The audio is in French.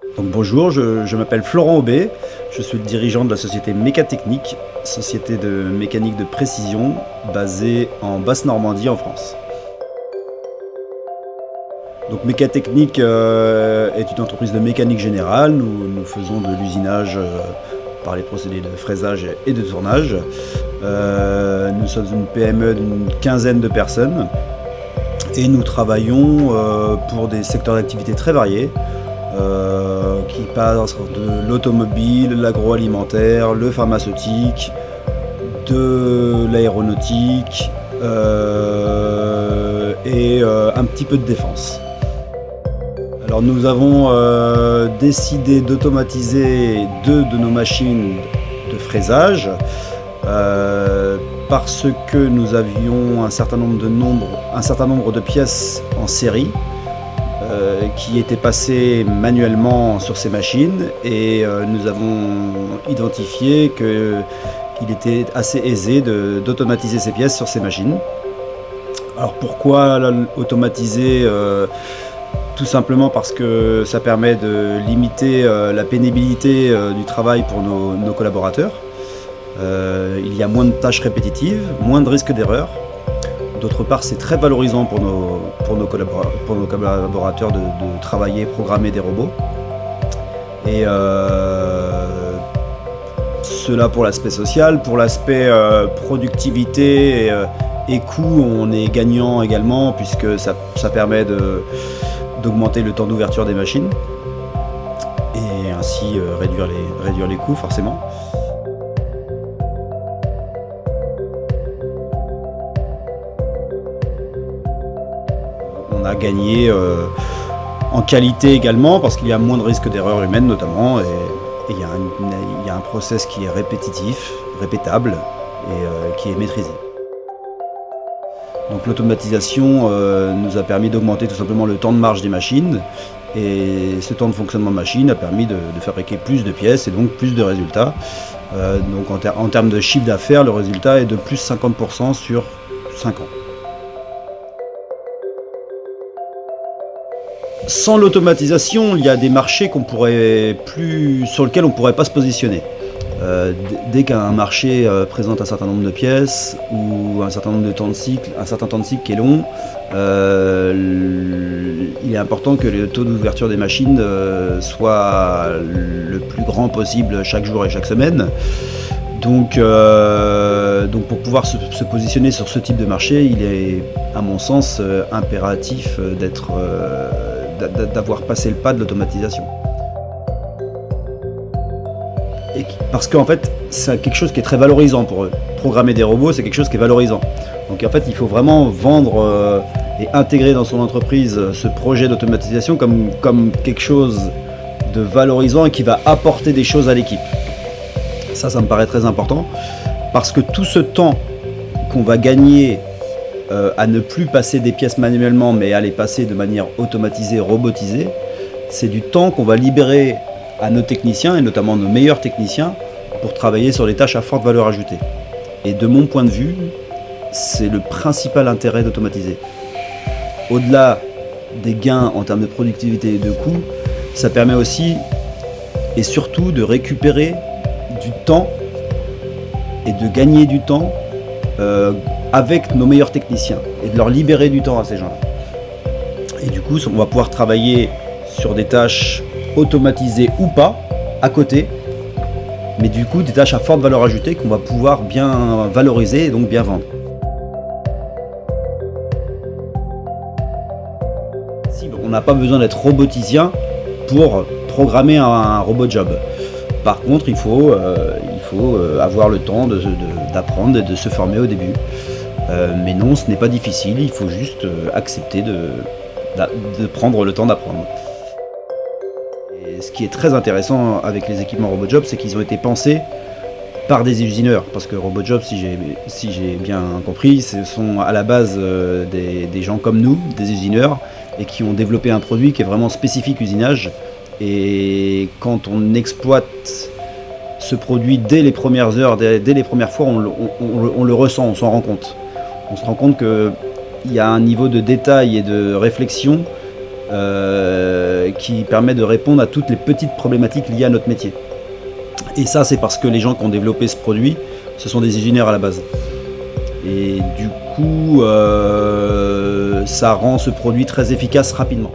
Donc bonjour, je m'appelle Florent Aubé, je suis le dirigeant de la société Mécatechnique, société de mécanique de précision basée en Basse-Normandie en France. Donc Mécatechnique est une entreprise de mécanique générale, nous faisons de l'usinage par les procédés de fraisage et de tournage. Nous sommes une PME d'une quinzaine de personnes et nous travaillons pour des secteurs d'activité très variés. Qui passe de l'automobile, l'agroalimentaire, le pharmaceutique, de l'aéronautique et un petit peu de défense. Alors nous avons décidé d'automatiser 2 de nos machines de fraisage parce que nous avions un certain nombre de pièces en série qui étaient passées manuellement sur ces machines et nous avons identifié qu'il était assez aisé d'automatiser ces pièces sur ces machines. Alors pourquoi automatiser? Tout simplement parce que ça permet de limiter la pénibilité du travail pour nos collaborateurs. Il y a moins de tâches répétitives, moins de risques d'erreur. D'autre part, c'est très valorisant pour nos collaborateurs de travailler, programmer des robots. Et cela pour l'aspect social. Pour l'aspect productivité et coût, on est gagnant également puisque ça permet d'augmenter le temps d'ouverture des machines et ainsi réduire les coûts forcément. On a gagné en qualité également parce qu'il y a moins de risques d'erreur humaine notamment et il y a un process qui est répétitif, répétable et qui est maîtrisé. Donc l'automatisation nous a permis d'augmenter tout simplement le temps de marche des machines et ce temps de fonctionnement de machine a permis de fabriquer plus de pièces et donc plus de résultats. Donc en termes de chiffre d'affaires, le résultat est de plus 50% sur 5 ans. Sans l'automatisation, il y a des marchés sur lesquels on ne pourrait pas se positionner. Dès qu'un marché présente un certain nombre de pièces ou un certain nombre de temps de cycle, un certain temps de cycle qui est long, il est important que le taux d'ouverture des machines soit le plus grand possible chaque jour et chaque semaine. Donc pour pouvoir se positionner sur ce type de marché, il est à mon sens impératif d'avoir passé le pas de l'automatisation. Parce qu'en fait, c'est quelque chose qui est très valorisant pour eux. Programmer des robots, c'est quelque chose qui est valorisant. Donc en fait, il faut vraiment vendre et intégrer dans son entreprise ce projet d'automatisation comme quelque chose de valorisant et qui va apporter des choses à l'équipe. Ça me paraît très important parce que tout ce temps qu'on va gagner à ne plus passer des pièces manuellement mais à les passer de manière automatisée, robotisée, c'est du temps qu'on va libérer à nos techniciens et notamment nos meilleurs techniciens pour travailler sur les tâches à forte valeur ajoutée. Et de mon point de vue, c'est le principal intérêt d'automatiser. Au-delà des gains en termes de productivité et de coûts, ça permet aussi et surtout de récupérer du temps et de gagner du temps avec nos meilleurs techniciens et de leur libérer du temps à ces gens-là. Et du coup, on va pouvoir travailler sur des tâches automatisées ou pas, à côté, mais du coup des tâches à forte valeur ajoutée qu'on va pouvoir bien valoriser et donc bien vendre. On n'a pas besoin d'être roboticien pour programmer un robot job. Par contre, il faut avoir le temps d'apprendre et de se former au début. Mais non, ce n'est pas difficile, il faut juste accepter de prendre le temps d'apprendre. Et ce qui est très intéressant avec les équipements RobotJob, c'est qu'ils ont été pensés par des usineurs. Parce que RobotJob, si j'ai bien compris, ce sont à la base des gens comme nous, des usineurs, et qui ont développé un produit qui est vraiment spécifique usinage. Et quand on exploite ce produit dès les premières heures, dès les premières fois, on le ressent, on s'en rend compte. On se rend compte qu'il y a un niveau de détail et de réflexion qui permet de répondre à toutes les petites problématiques liées à notre métier. Et ça, c'est parce que les gens qui ont développé ce produit, ce sont des ingénieurs à la base. Et du coup, ça rend ce produit très efficace rapidement.